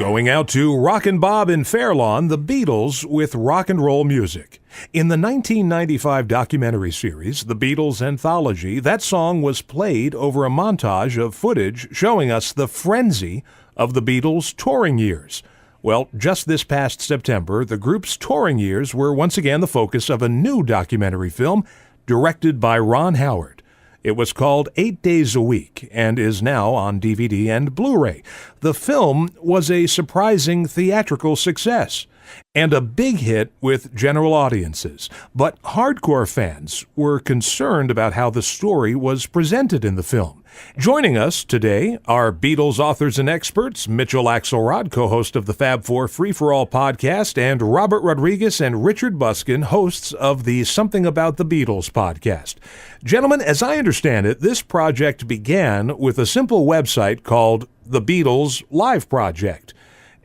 Going out to Rockin' Bob in Fairlawn, the Beatles with rock and roll music. In the 1995 documentary series, The Beatles Anthology, that song was played over a montage of footage showing us the frenzy of the Beatles' touring years. Well, just this past September, the group's touring years were once again the focus of a new documentary film directed by Ron Howard. It was called 8 Days a Week and is now on DVD and Blu-ray. The film was a surprising theatrical success and a big hit with general audiences. But hardcore fans were concerned about how the story was presented in the film. Joining us today are Beatles authors and experts, Mitchell Axelrod, co-host of the Fab Four Free-for-All podcast, and Robert Rodriguez and Richard Buskin, hosts of the Something About the Beatles podcast. Gentlemen, as I understand it, this project began with a simple website called The Beatles Live Project.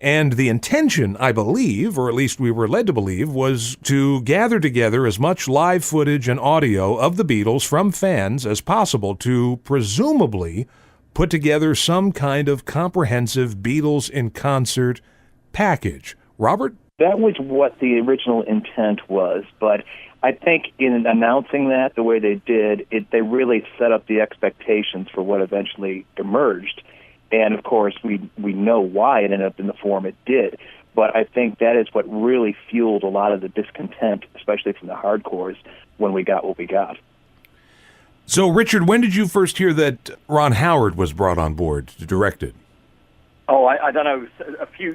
And the intention, I believe, or at least we were led to believe, was to gather together as much live footage and audio of the Beatles from fans as possible to presumably put together some kind of comprehensive Beatles in concert package. Robert? That was what the original intent was, but I think in announcing that the way they did, they really set up the expectations for what eventually emerged. And, of course, we know why it ended up in the form it did. But I think that is what really fueled a lot of the discontent, especially from the hardcores, when we got what we got. So, Richard, when did you first hear that Ron Howard was brought on board to direct it? Oh, I don't know,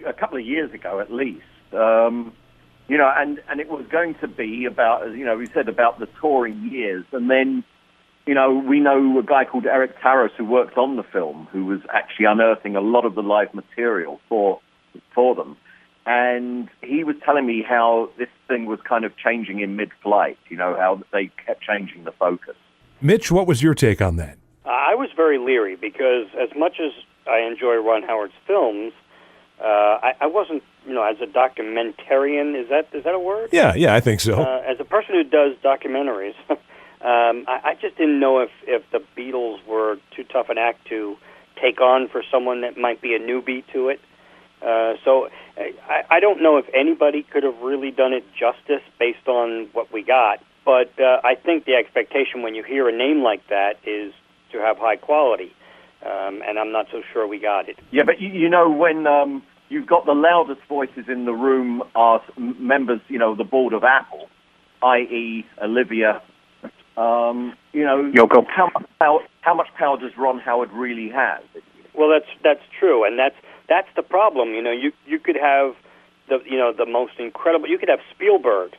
a couple of years ago at least. And it was going to be about, we said about the touring years, and then we know a guy called Eric Taros who worked on the film, who was actually unearthing a lot of the live material for them. And he was telling me how this thing was kind of changing in mid-flight, how they kept changing the focus. Mitch, what was your take on that? I was very leery because as much as I enjoy Ron Howard's films, I wasn't, as a documentarian, is that a word? Yeah, I think so. As a person who does documentaries, I just didn't know if the Beatles were too tough an act to take on for someone that might be a newbie to it. So I don't know if anybody could have really done it justice based on what we got. But I think the expectation when you hear a name like that is to have high quality. And I'm not so sure we got it. Yeah, but when you've got the loudest voices in the room are members, the board of Apple, i.e. Olivia. Yoko. How much power does Ron Howard really have? Well, that's true, and that's the problem. You could have the most incredible. You could have Spielberg,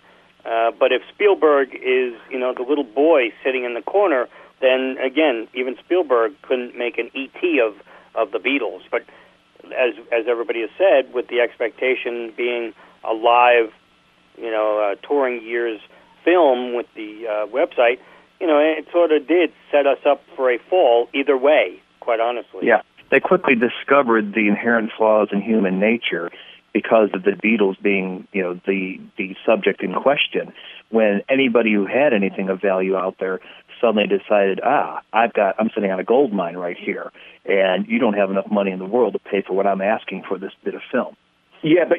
but if Spielberg is the little boy sitting in the corner, then again, even Spielberg couldn't make an E.T. of the Beatles. But as everybody has said, with the expectation being a live, touring years film with the website, it sort of did set us up for a fall either way, quite honestly. Yeah, they quickly discovered the inherent flaws in human nature because of the Beatles being, the subject in question. When anybody who had anything of value out there suddenly decided, I'm sitting on a gold mine right here, and you don't have enough money in the world to pay for what I'm asking for this bit of film. Yeah, but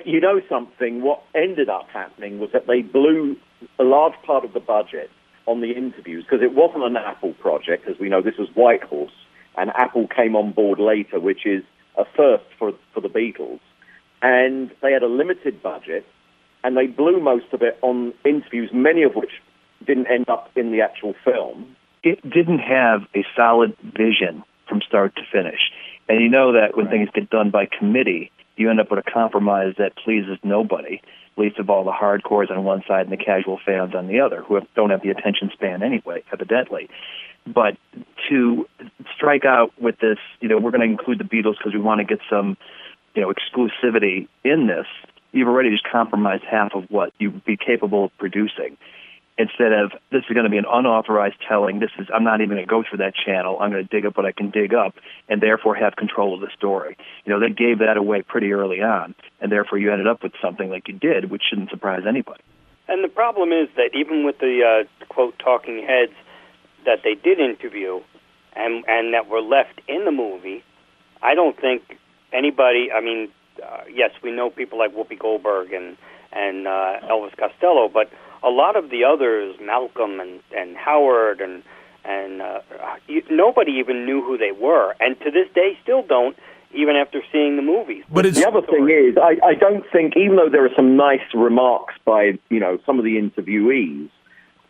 something, what ended up happening was that they blew a large part of the budget on the interviews, because it wasn't an Apple project. As we know, this was Whitehorse, and Apple came on board later, which is a first for the Beatles. And they had a limited budget, and they blew most of it on interviews, many of which didn't end up in the actual film. It didn't have a solid vision from start to finish. And you know that when things get done by committee, you end up with a compromise that pleases nobody, least of all the hardcores on one side and the casual fans on the other, who don't have the attention span anyway, evidently. But to strike out with this, we're going to include the Beatles because we want to get some, exclusivity in this, you've already just compromised half of what you'd be capable of producing. Instead of, this is going to be an unauthorized telling, I'm not even going to go through that channel, I'm going to dig up what I can dig up, and therefore have control of the story. They gave that away pretty early on, and therefore you ended up with something like you did, which shouldn't surprise anybody. And the problem is that even with the, quote, talking heads that they did interview, and that were left in the movie, I don't think anybody, yes, we know people like Whoopi Goldberg and Elvis Costello, but a lot of the others, Malcolm and Howard and nobody even knew who they were, and to this day still don't, even after seeing the movies. But the other thing is, I don't think, even though there are some nice remarks by some of the interviewees,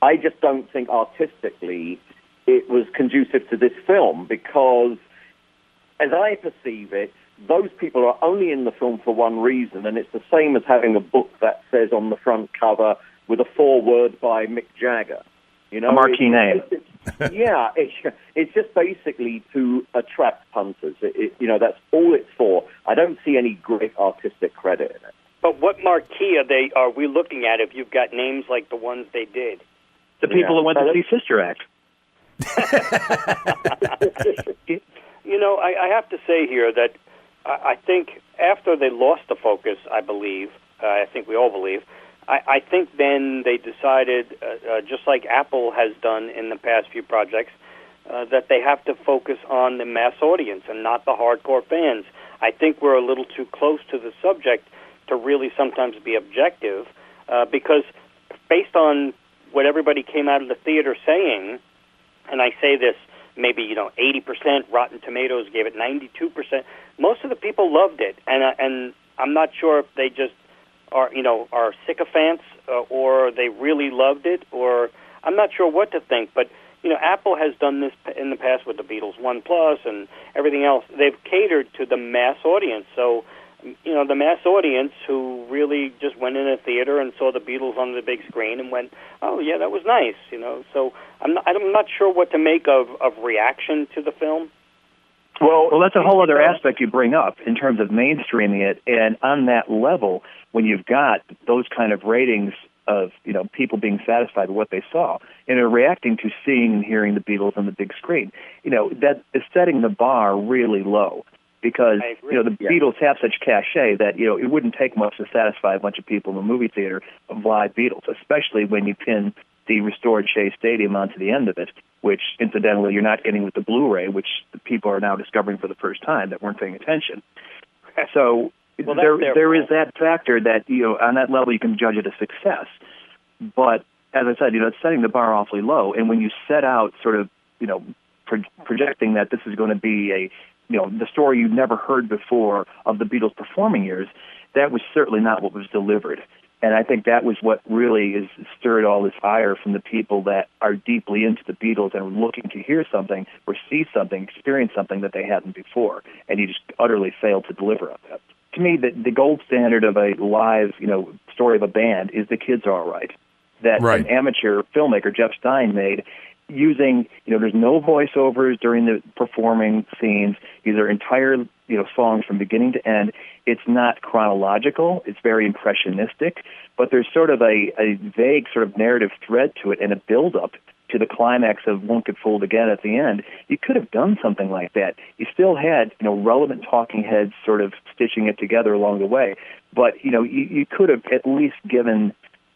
I just don't think artistically it was conducive to this film, because as I perceive it, those people are only in the film for one reason, and it's the same as having a book that says on the front cover with a foreword by Mick Jagger. A marquee name. It's just basically to attract punters. That's all it's for. I don't see any great artistic credit in it. But what marquee are we looking at if you've got names like the ones they did? The people who went to see Sister Act. I have to say here that I think after they lost the focus, I think we all believe, I think then they decided, just like Apple has done in the past few projects, that they have to focus on the mass audience and not the hardcore fans. I think we're a little too close to the subject to really sometimes be objective, because based on what everybody came out of the theater saying, and I say this, maybe 80%, Rotten Tomatoes gave it 92%. Most of the people loved it, and I'm not sure if they just are sycophants or they really loved it, or I'm not sure what to think. But Apple has done this in the past with the Beatles One Plus and everything else. They've catered to the mass audience, so the mass audience who really just went in a theater and saw the Beatles on the big screen and went, oh yeah, that was nice, So I'm not sure what to make of reaction to the film. Well, that's a whole other aspect you bring up in terms of mainstreaming it, and on that level, when you've got those kind of ratings of people being satisfied with what they saw and are reacting to seeing and hearing the Beatles on the big screen, that is setting the bar really low. Because the Beatles have such cachet that it wouldn't take much to satisfy a bunch of people in the movie theater of live Beatles, especially when you pin the restored Shea Stadium onto the end of it, which incidentally you're not getting with the Blu-ray, which the people are now discovering for the first time that weren't paying attention. So there is that factor that on that level you can judge it a success. But as I said, it's setting the bar awfully low, and when you set out sort of projecting that this is going to be the story you'd never heard before of the Beatles' performing years, that was certainly not what was delivered. And I think that was what really is stirred all this ire from the people that are deeply into the Beatles and are looking to hear something or see something, experience something that they hadn't before. And you just utterly failed to deliver on that. To me, the gold standard of a live, story of a band is The Kids Are All Right. That an amateur filmmaker, Jeff Stein, made using, there's no voiceovers during the performing scenes. These are entire, songs from beginning to end. It's not chronological. It's very impressionistic, but there's sort of a vague sort of narrative thread to it and a build-up to the climax of One Could Fold Again at the end. You could have done something like that. You still had, relevant talking heads sort of stitching it together along the way, but, you could have at least given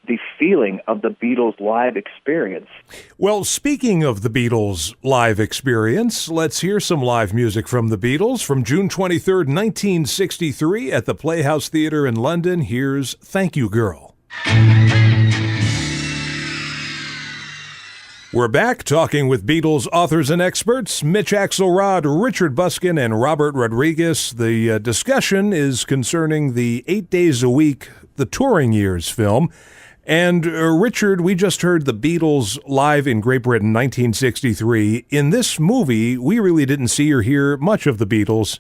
the feeling of the Beatles' live experience. Well, speaking of the Beatles' live experience, let's hear some live music from the Beatles from June 23rd, 1963 at the Playhouse Theatre in London. Here's Thank You Girl. We're back talking with Beatles authors and experts, Mitch Axelrod, Richard Buskin, and Robert Rodriguez. The discussion is concerning the 8 days a week, the touring years film. And Richard, we just heard the Beatles live in Great Britain, 1963. In this movie, we really didn't see or hear much of the Beatles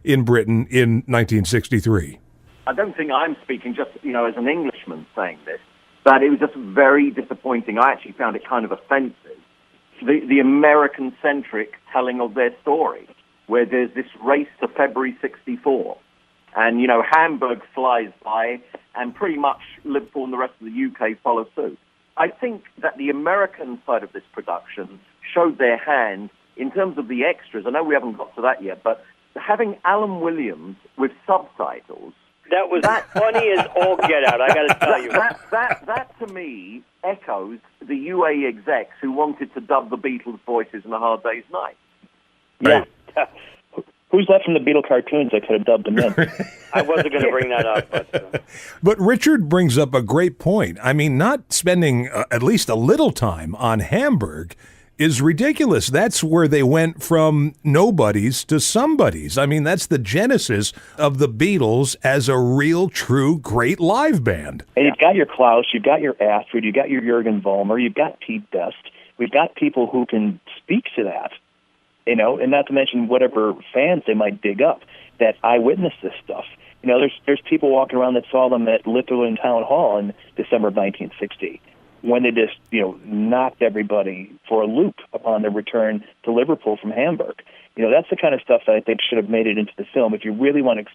in Britain in 1963. I don't think I'm speaking just, as an Englishman saying this, but it was just very disappointing. I actually found it kind of offensive, the American-centric telling of their story, where there's this race to February 64. And, Hamburg flies by, and pretty much Liverpool and the rest of the UK follow suit. I think that the American side of this production showed their hand in terms of the extras. I know we haven't got to that yet, but having Alan Williams with subtitles... That was funny as all get out, I got to tell you. That, to me, echoes the UA execs who wanted to dub the Beatles' voices in A Hard Day's Night. Yeah. Who's left from the Beatle cartoons that could have dubbed them in? I wasn't going to bring that up. But But Richard brings up a great point. I mean, not spending at least a little time on Hamburg is ridiculous. That's where they went from nobodies to somebodies. I mean, that's the genesis of the Beatles as a real, true, great live band. And you've got your Klaus, you've got your Astrid, you've got your Jürgen Vollmer, you've got Pete Best. We've got people who can speak to that, and not to mention whatever fans they might dig up that eyewitness this stuff. There's people walking around that saw them at Litherland Town Hall in December of 1960 when they just, knocked everybody for a loop upon their return to Liverpool from Hamburg. That's the kind of stuff that I think should have made it into the film. If you really want to,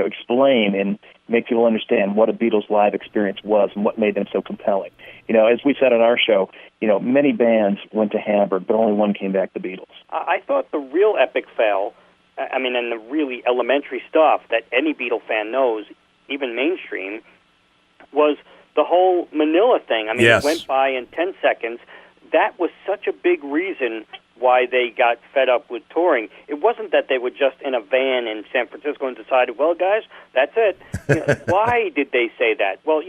explain and make people understand what a Beatles live experience was and what made them so compelling. As we said on our show, many bands went to Hamburg, but only one came back, the Beatles. I thought the real epic fail, and the really elementary stuff that any Beatle fan knows, even mainstream, was the whole Manila thing. Yes. It went by in 10 seconds. That was such a big reason why they got fed up with touring. It wasn't that they were just in a van in San Francisco and decided, well, guys, that's it. Why did they say that? Well,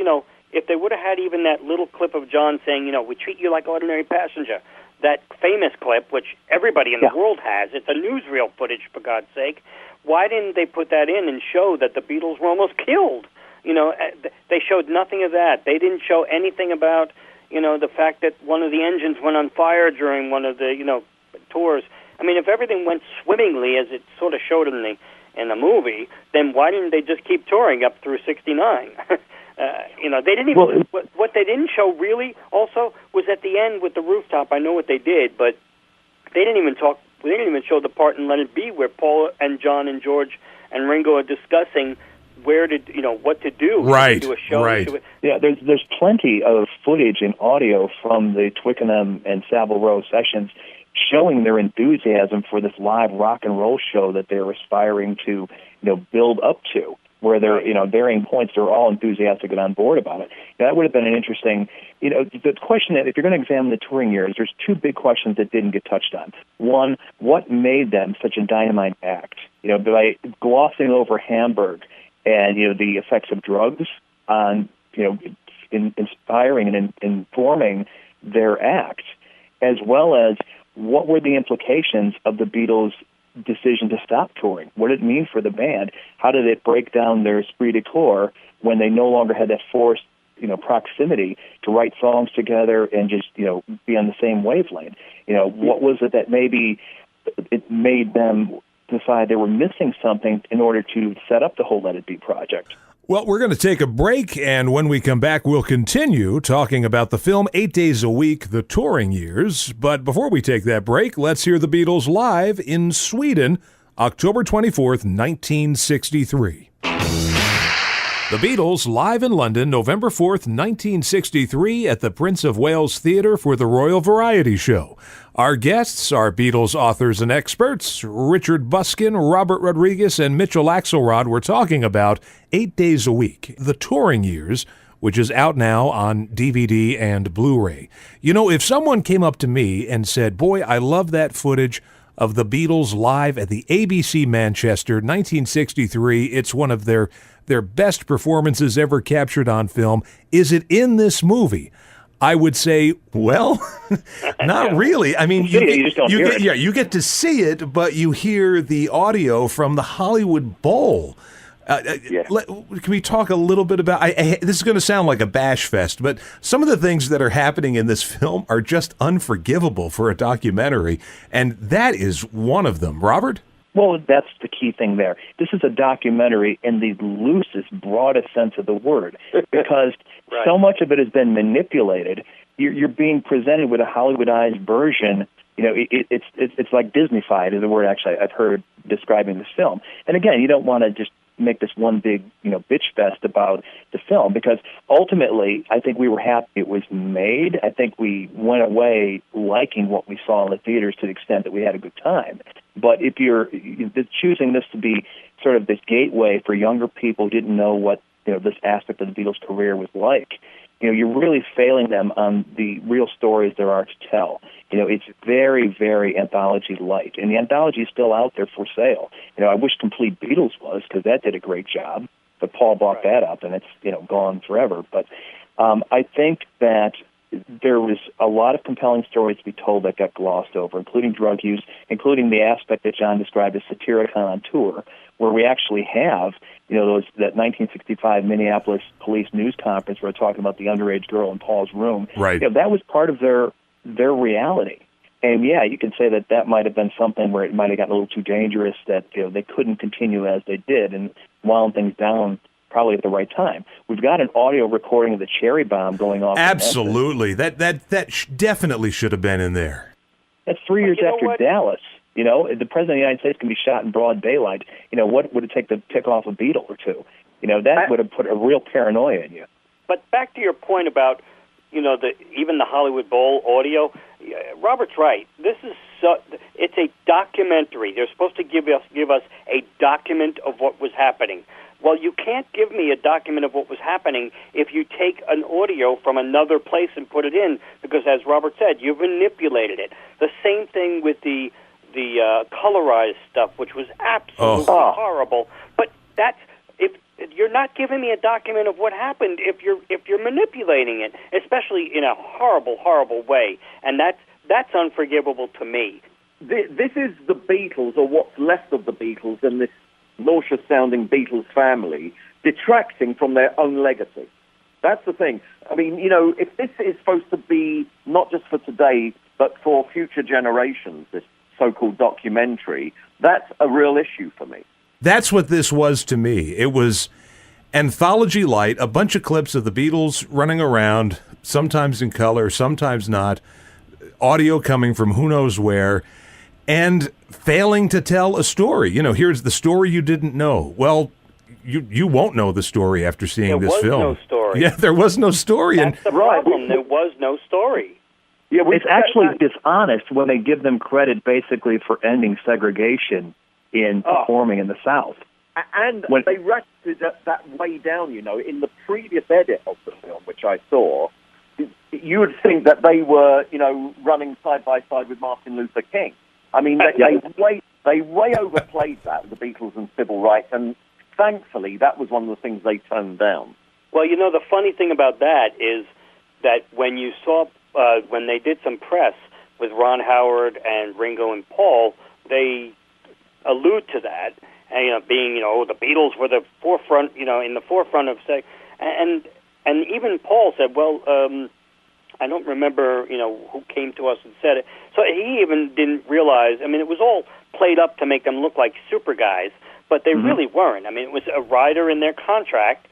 if they would have had even that little clip of John saying, we treat you like ordinary passenger, that famous clip, which everybody in the world has, it's a newsreel footage, for God's sake, why didn't they put that in and show that the Beatles were almost killed? They showed nothing of that. They didn't show anything about, the fact that one of the engines went on fire during one of the, tours. If everything went swimmingly as it sort of showed in the movie, then why didn't they just keep touring up through 69? They didn't even. What they didn't show really also was at the end with the rooftop. I know what they did, but they didn't even talk. They didn't even show the part in Let It Be where Paul and John and George and Ringo are discussing what to do. Right. To do a show. Right. Yeah, there's plenty of footage and audio from the Twickenham and Savile Row sessions showing their enthusiasm for this live rock and roll show that they're aspiring to, build up to, where they're, varying points, they're all enthusiastic and on board about it. That would have been an interesting, the question that if you're going to examine the touring years, there's two big questions that didn't get touched on. One, what made them such a dynamite act? By glossing over Hamburg and, the effects of drugs on, inspiring and informing their act, as well as what were the implications of the Beatles' decision to stop touring? What did it mean for the band? How did it break down their esprit de corps when they no longer had that forced, proximity to write songs together and just, be on the same wavelength? What was it that maybe it made them decide they were missing something in order to set up the whole Let It Be project? Well, we're going to take a break, and when we come back, we'll continue talking about the film 8 Days a Week, the touring years. But before we take that break, let's hear the Beatles live in Sweden, October 24th, 1963. The Beatles live in London, November 4th, 1963, at the Prince of Wales Theatre for the Royal Variety Show. Our guests are Beatles authors and experts. Richard Buskin, Robert Rodriguez, and Mitchell Axelrod were talking about 8 Days a Week, the touring years, which is out now on DVD and Blu-ray. If someone came up to me and said, boy, I love that footage of the Beatles live at the ABC Manchester, 1963. It's one of their best performances ever captured on film. Is it in this movie? I would say, well, not really. You get to see it, but you hear the audio from the Hollywood Bowl. Can we talk a little bit about, this is going to sound like a bash fest, but some of the things that are happening in this film are just unforgivable for a documentary, and that is one of them. Robert? Well, that's the key thing there. This is a documentary in the loosest, broadest sense of the word, because so much of it has been manipulated. You're being presented with a Hollywoodized version. It's like Disneyfied is the word actually I've heard describing this film. And again, you don't want to just make this one big, bitch fest about the film, because ultimately I think we were happy it was made. I think we went away liking what we saw in the theaters to the extent that we had a good time. But if you're choosing this to be sort of this gateway for younger people who didn't know what this aspect of the Beatles' career was like, you're really failing them on the real stories there are to tell. It's very, very anthology light, and the anthology is still out there for sale. I wish Complete Beatles was, because that did a great job, but Paul bought that up, and it's gone forever. But I think that there was a lot of compelling stories to be told that got glossed over, including drug use, including the aspect that John described as Satyricon on tour, where we actually have, that 1965 Minneapolis police news conference where they're talking about the underage girl in Paul's room. Right. That was part of their reality. And, yeah, you can say that might have been something where it might have gotten a little too dangerous, that they couldn't continue as they did and wound things down probably at the right time. We've got an audio recording of the cherry bomb going off. Absolutely. That definitely should have been in there. That's 3 years after Dallas. The President of the United States can be shot in broad daylight. What would it take to pick off a Beatle or two? That would have put a real paranoia in you. But back to your point about, even the Hollywood Bowl audio, Robert's right. This is it's a documentary. They're supposed to give us a document of what was happening. Well, you can't give me a document of what was happening if you take an audio from another place and put it in, because, as Robert said, you've manipulated it. The same thing with the colorized stuff, which was absolutely horrible. But if you're not giving me a document of what happened, if you're manipulating it, especially in a horrible, horrible way, and that's unforgivable to me. This is the Beatles, or what's left of the Beatles, and this nauseous-sounding Beatles family detracting from their own legacy. That's the thing. I mean, if this is supposed to be not just for today, but for future generations, this so-called documentary, that's a real issue for me. That's what this was to me. It was anthology light, a bunch of clips of the Beatles running around, sometimes in color, sometimes not, audio coming from who knows where, and failing to tell a story. Here's the story you didn't know. Well, you won't know the story after seeing this film. There was no story. Yeah, there was no story. That's the problem. There was no story. Yeah, it's actually dishonest when they give them credit basically for ending segregation in performing in the South. And they ratcheted that way down, in the previous edit of the film, which I saw, you would think that they were, running side by side with Martin Luther King. I mean, they way overplayed that, the Beatles and civil rights, and thankfully that was one of the things they toned down. Well, the funny thing about that is that when you saw, when they did some press with Ron Howard and Ringo and Paul, they allude to that, and, being, the Beatles were the forefront, in the forefront of, and even Paul said, well, I don't remember, who came to us and said it. So he even didn't realize, it was all played up to make them look like super guys, but they really weren't. It was a rider in their contract,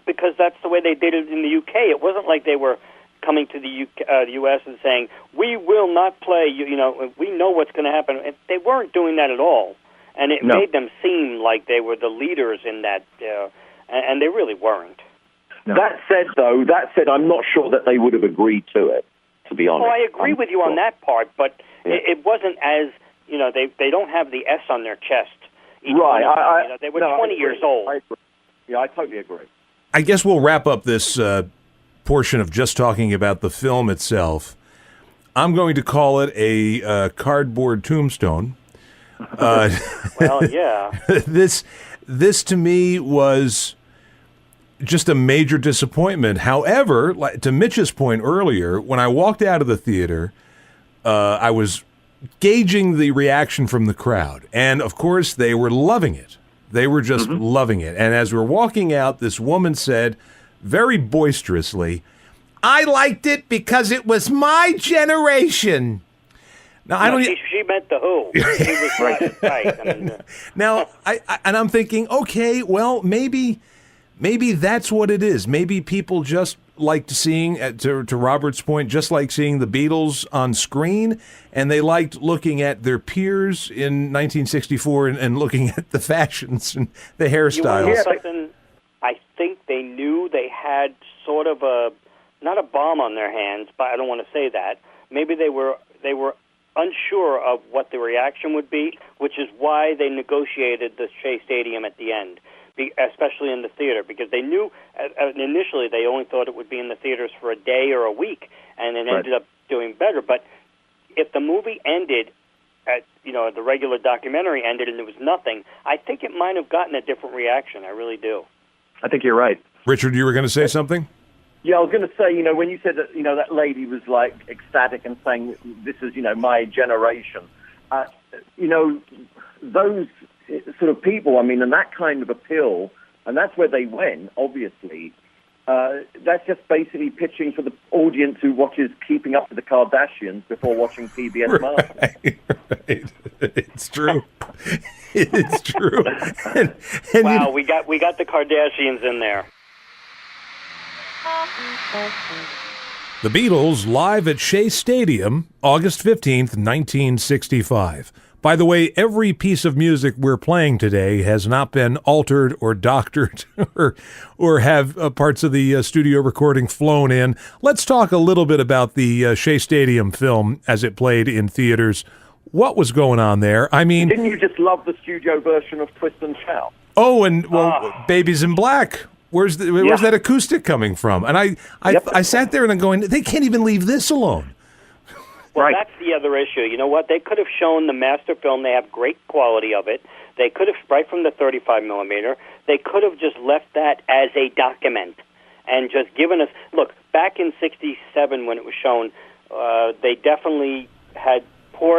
because that's the way they did it in the UK. It wasn't like they were coming to the U.S. and saying, we will not play, we know what's going to happen. They weren't doing that at all. And it made them seem like they were the leaders in that, and they really weren't. No. That said, I'm not sure that they would have agreed to it, to be honest. Oh, I agree with you on that part, but it wasn't as, they don't have the S on their chest. Right. They were 20 years old. I totally agree. I guess we'll wrap up this portion of just talking about the film itself. I'm going to call it a cardboard tombstone. Well, yeah. This to me was just a major disappointment. However, to Mitch's point earlier, when I walked out of the theater, I was gauging the reaction from the crowd. And, of course, they were loving it. They were just loving it. And as we're walking out, this woman said, very boisterously, I liked it because it was my generation. Now, I don't. She meant the Who. She was right. Now, I'm thinking, okay, well, maybe that's what it is. Maybe people just liked seeing, to Robert's point, just like seeing the Beatles on screen, and they liked looking at their peers in 1964 and looking at the fashions and the hairstyles. You know something? I think they knew they had sort of not a bomb on their hands, but I don't want to say that. Maybe they were unsure of what the reaction would be, which is why they negotiated the Shea Stadium at the end. especially in the theater, because they knew initially they only thought it would be in the theaters for a day or a week, and it ended up doing better. But if the movie ended at, the regular documentary ended and there was nothing, I think it might have gotten a different reaction. I really do. I think you're right. Richard, you were going to say something? Yeah, I was going to say, when you said that, that lady was like ecstatic and saying, this is, my generation. Those sort of people, and that kind of appeal, and that's where they went, obviously. That's just basically pitching for the audience who watches Keeping Up with the Kardashians before watching PBS Masters. Right. It's true. It's true. And wow, we got the Kardashians in there. The Beatles live at Shea Stadium, August 15th, 1965. By the way, every piece of music we're playing today has not been altered or doctored or have parts of the studio recording flown in. Let's talk a little bit about the Shea Stadium film as it played in theaters. What was going on there? Didn't you just love the studio version of Twist and Shout? Oh, and Babies in Black. Where's that acoustic coming from? And I sat there and I'm going, they can't even leave this alone. Well, that's the other issue. You know what? They could have shown the master film. They have great quality of it. They could have, right from the 35 millimeter, they could have just left that as a document and just given us, look, back in 67 when it was shown, they definitely had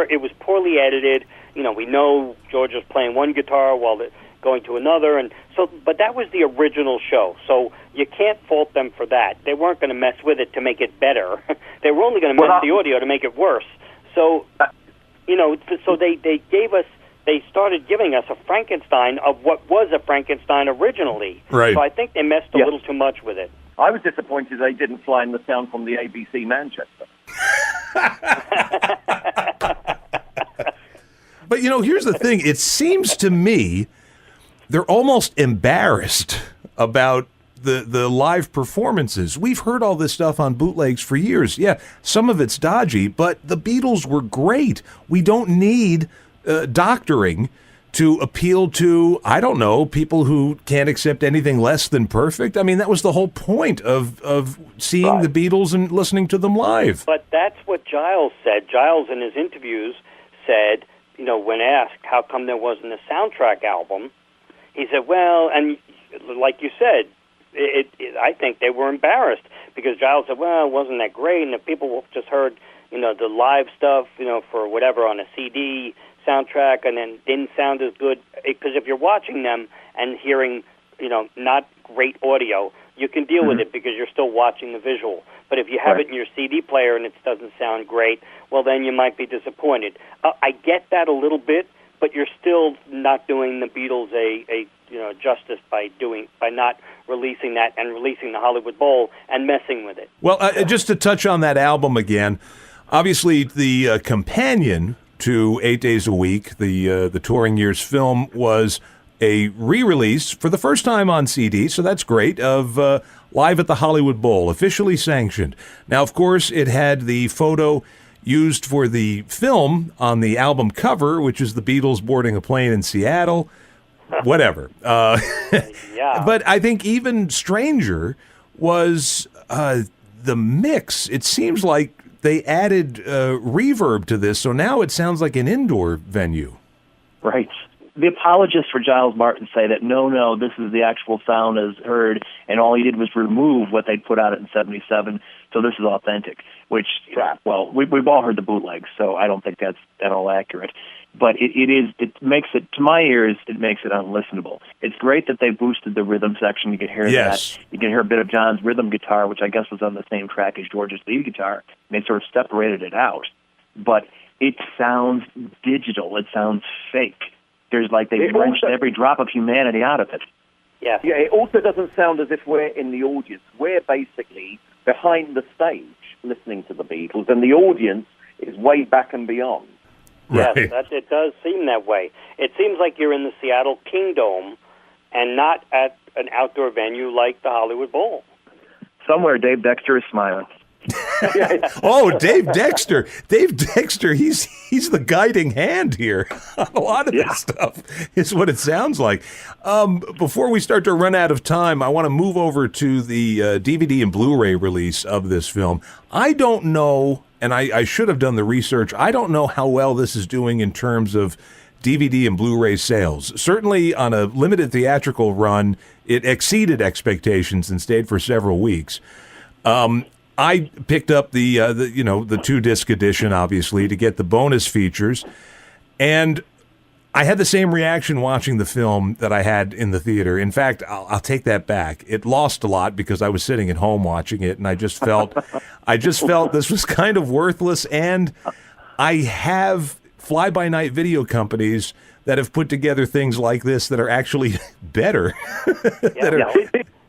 it was poorly edited. We know George was playing one guitar while going to another, and so, but that was the original show, so you can't fault them for that. They weren't going to mess with it to make it better. They were only going to mess the audio to make it worse. So, so they started giving us a Frankenstein of what was a Frankenstein originally. Right. So I think they messed a little too much with it. I was disappointed they didn't fly in the sound from the ABC Manchester. But, here's the thing. It seems to me they're almost embarrassed about the live performances. We've heard all this stuff on bootlegs for years. Yeah, some of it's dodgy, but the Beatles were great. We don't need doctoring to appeal to, I don't know, people who can't accept anything less than perfect. That was the whole point of seeing the Beatles and listening to them live. But that's what Giles said. Giles, in his interviews, said, when asked how come there wasn't a soundtrack album, he said, well, and like you said, I think they were embarrassed because Giles said, well, it wasn't that great, and the people just heard, the live stuff, for whatever on a CD soundtrack, and then didn't sound as good. Because if you're watching them and hearing, not great audio, you can deal with it because you're still watching the visual. But if you have it in your CD player and it doesn't sound great, well, then you might be disappointed. I get that a little bit, but you're still not doing the Beatles a justice by not releasing that and releasing the Hollywood Bowl and messing with it. Well, just to touch on that album again, obviously the companion to 8 Days a Week, the touring years film, was a re-release for the first time on CD, so that's great, of Live at the Hollywood Bowl, officially sanctioned. Now, of course, it had the photo used for the film on the album cover, which is the Beatles boarding a plane in Seattle. Whatever. Yeah. But I think even stranger was the mix. It seems like they added reverb to this, so now it sounds like an indoor venue. Right. The apologists for Giles Martin say that, no, this is the actual sound as heard, and all he did was remove what they'd put out in 77, so this is authentic, which, well, we've all heard the bootlegs, so I don't think that's at all accurate. But it makes it, to my ears, it makes it unlistenable. It's great that they boosted the rhythm section. You can hear that. You can hear a bit of John's rhythm guitar, which I guess was on the same track as George's lead guitar, and they sort of separated it out. But it sounds digital. It sounds fake. There's like they wrenched every drop of humanity out of it. Yeah. Yeah, it also doesn't sound as if we're in the audience. We're basically behind the stage listening to the Beatles, and the audience is way back and beyond. Right. Yes, it does seem that way. It seems like you're in the Seattle Kingdome and not at an outdoor venue like the Hollywood Bowl. Somewhere Dave Dexter is smiling. Oh, Dave Dexter. Dave Dexter, he's the guiding hand here on a lot of this stuff, is what it sounds like. Before we start to run out of time, I want to move over to the DVD and Blu-ray release of this film. I don't know, and I should have done the research, I don't know how well this is doing in terms of DVD and Blu-ray sales. Certainly on a limited theatrical run, it exceeded expectations and stayed for several weeks. I picked up the 2-disc edition, obviously, to get the bonus features, and I had the same reaction watching the film that I had in the theater. In fact, I'll take that back. It lost a lot because I was sitting at home watching it, and I just felt this was kind of worthless. And I have fly-by-night video companies that have put together things like this that are actually better.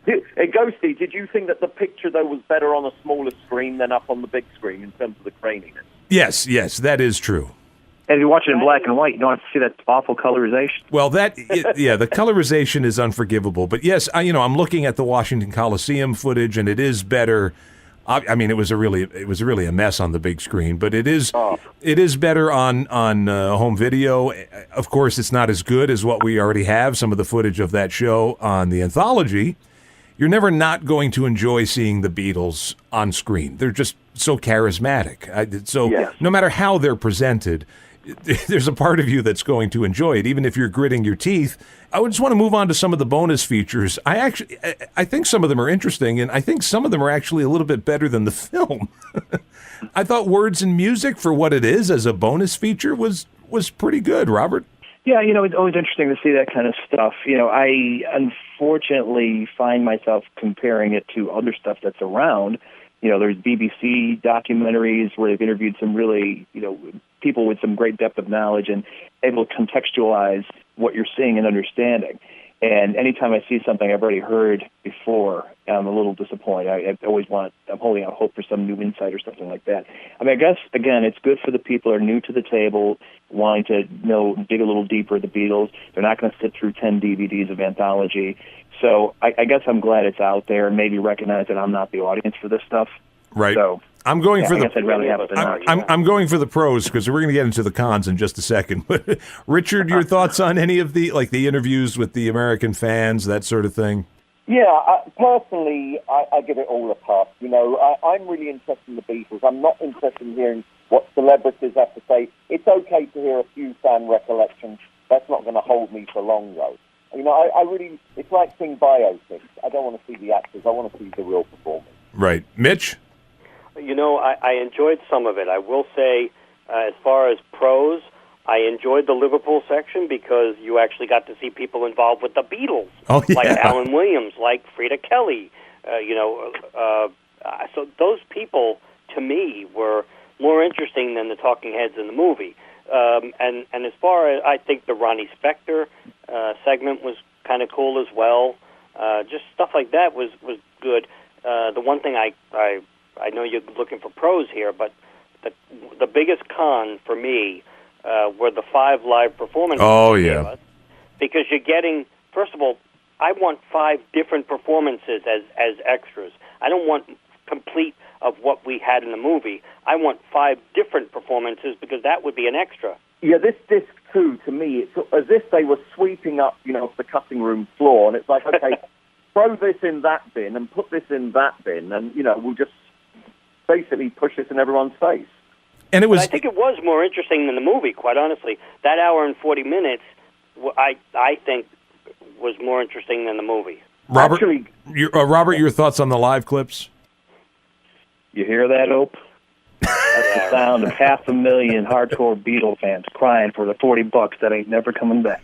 Hey, Ghosty, did you think that the picture, though, was better on a smaller screen than up on the big screen in terms of the graininess? Yes, that is true. And if you watch it in black and white, you don't have to see that awful colorization. Well, the colorization is unforgivable. But yes, I'm looking at the Washington Coliseum footage, and it is better. I mean, it was really a mess on the big screen, but it is better on home video. Of course, it's not as good as what we already have. Some of the footage of that show on the anthology. You're never not going to enjoy seeing the Beatles on screen. They're just so charismatic. No matter how they're presented, there's a part of you that's going to enjoy it, even if you're gritting your teeth. I would just want to move on to some of the bonus features. I think some of them are interesting, and I think some of them are actually a little bit better than the film. I thought Words and Music, for what it is as a bonus feature, was pretty good, Robert. Yeah, it's always interesting to see that kind of stuff. I unfortunately find myself comparing it to other stuff that's around. There's BBC documentaries where they've interviewed some really, people with some great depth of knowledge and able to contextualize what you're seeing and understanding. And anytime I see something I've already heard before, I'm a little disappointed. I'm holding out hope for some new insight or something like that. I mean, I guess, again, it's good for the people who are new to the table, wanting to dig a little deeper at the Beatles. They're not going to sit through 10 DVDs of anthology. So I guess I'm glad it's out there and maybe recognize that I'm not the audience for this stuff. Right. So I'm going for the. I'd rather have it than not. I'm going for the pros because we're going to get into the cons in just a second. But Richard, your thoughts on any of the interviews with the American fans, that sort of thing? Yeah, personally, I give it all a pass. I'm really interested in the Beatles. I'm not interested in hearing what celebrities have to say. It's okay to hear a few fan recollections. That's not going to hold me for long, though. It's like seeing biopics. I don't want to see the actors. I want to see the real performance. Right. Mitch? I enjoyed some of it. I will say, as far as pros, I enjoyed the Liverpool section because you actually got to see people involved with the Beatles, like Alan Williams, like Frida Kelly. So those people, to me, were more interesting than the talking heads in the movie. And as far as I think the Ronnie Spector segment was kind of cool as well. Just stuff like that was good. The one thing I know you're looking for pros here, but the biggest con for me were the 5 live performances. Oh, yeah. Because you're getting, first of all, I want 5 different performances as extras. I don't want complete of what we had in the movie. I want 5 different performances because that would be an extra. Yeah, this disc, too, to me, it's as if they were sweeping up, the cutting room floor, and it's like, okay, throw this in that bin and put this in that bin, and, we'll just basically push this in everyone's face. And it was. I think it was more interesting than the movie, quite honestly. That hour and 40 minutes, I think, was more interesting than the movie. Robert, your thoughts on the live clips? You hear that, Ope? That's the sound of 500,000 hardcore Beatle fans crying for the $40 that ain't never coming back.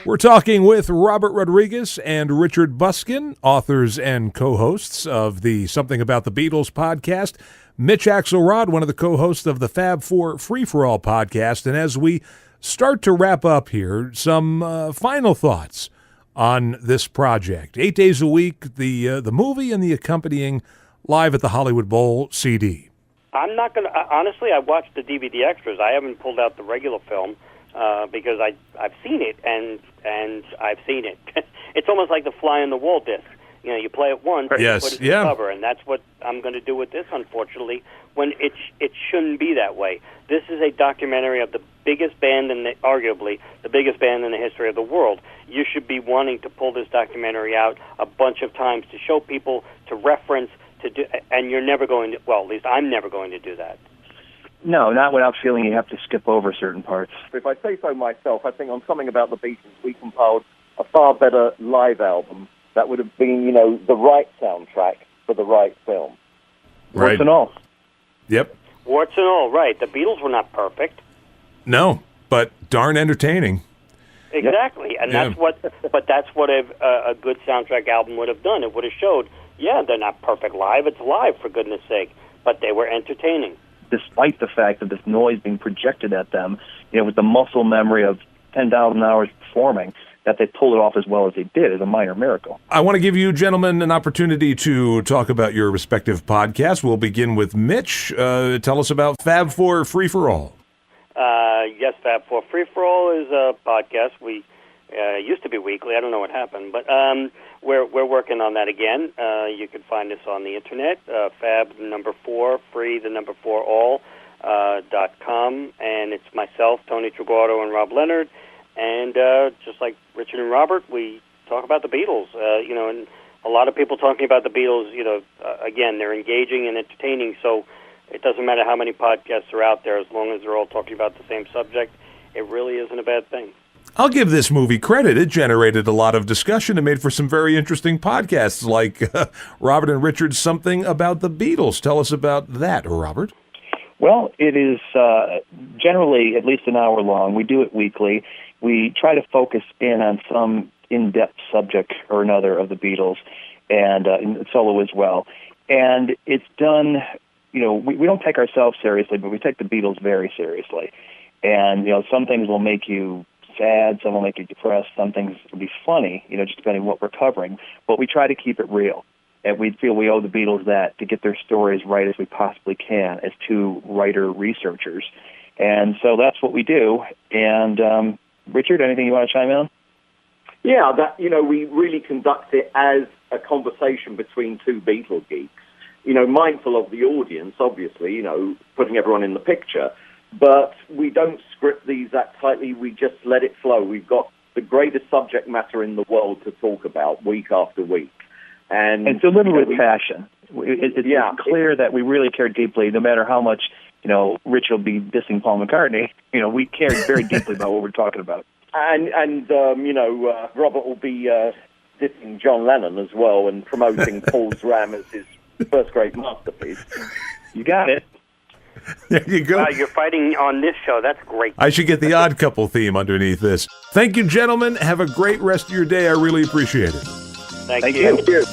We're talking with Robert Rodriguez and Richard Buskin, authors and co-hosts of the Something About the Beatles podcast. Mitch Axelrod, one of the co-hosts of the Fab Four Free-for-All podcast. And as we start to wrap up here, some final thoughts on this project. 8 days a week, the movie and the accompanying Live at the Hollywood Bowl CD. I'm not going to... Honestly, I watched the DVD extras. I haven't pulled out the regular film because I've seen it, and I've seen it. It's almost like the fly on the wall disc. You play it once, Yes, put it yeah. to cover, and that's what I'm going to do with this, unfortunately, when it shouldn't be that way. This is a documentary of the biggest band, arguably the biggest band in the history of the world. You should be wanting to pull this documentary out a bunch of times to show people, to reference, and you're never going to, well, at least I'm never going to do that. No, not without feeling you have to skip over certain parts. If I say so myself, I think on Something About the Beatles, we compiled a far better live album that would have been, the right soundtrack for the right film. Right. Warts and all. Yep. Warts and all, right. The Beatles were not perfect. No, but darn entertaining. Exactly, and Yeah. that's what a good soundtrack album would have done. It would have showed, they're not perfect live. It's live, for goodness sake, but they were entertaining. Despite the fact of this noise being projected at them, with the muscle memory of 10,000 hours performing, that they pulled it off as well as they did is a minor miracle. I want to give you gentlemen an opportunity to talk about your respective podcasts. We'll begin with Mitch. Tell us about Fab 4 Free for All. Yes, Fab 4 Free for All is a podcast. We used to be weekly. I don't know what happened, but we're working on that again. You can find us on the internet, Fab 4 Free 4 All .com, and it's myself, Tony Triguardo, and Rob Leonard. And just like Richard and Robert, we talk about the Beatles. And a lot of people talking about the Beatles. Again, they're engaging and entertaining. So it doesn't matter how many podcasts are out there, as long as they're all talking about the same subject. It really isn't a bad thing. I'll give this movie credit. It generated a lot of discussion and made for some very interesting podcasts, like Robert and Richard's Something About the Beatles. Tell us about that, Robert. Well, it is generally at least an hour long. We do it weekly. We try to focus in on some in-depth subject or another of the Beatles, and solo as well. And it's done, we don't take ourselves seriously, but we take the Beatles very seriously. And, some things will make you sad, some will make you depressed, some things will be funny, just depending on what we're covering. But we try to keep it real. And we feel we owe the Beatles that, to get their stories right as we possibly can as two writer-researchers. And so that's what we do. And, Richard, anything you want to chime in on? Yeah, we really conduct it as a conversation between two Beatle geeks. Mindful of the audience, obviously, putting everyone in the picture. But we don't script these that tightly. We just let it flow. We've got the greatest subject matter in the world to talk about week after week. And delivered with passion. It's clear that we really care deeply, no matter how much, Rich will be dissing Paul McCartney. We care very deeply about what we're talking about. And Robert will be dissing John Lennon as well and promoting Paul's Ram as his first great masterpiece. You got it. There you go. Wow, you're fighting on this show. That's great. I should get the Odd Couple theme underneath this. Thank you, gentlemen. Have a great rest of your day. I really appreciate it. Thank you. Thank you.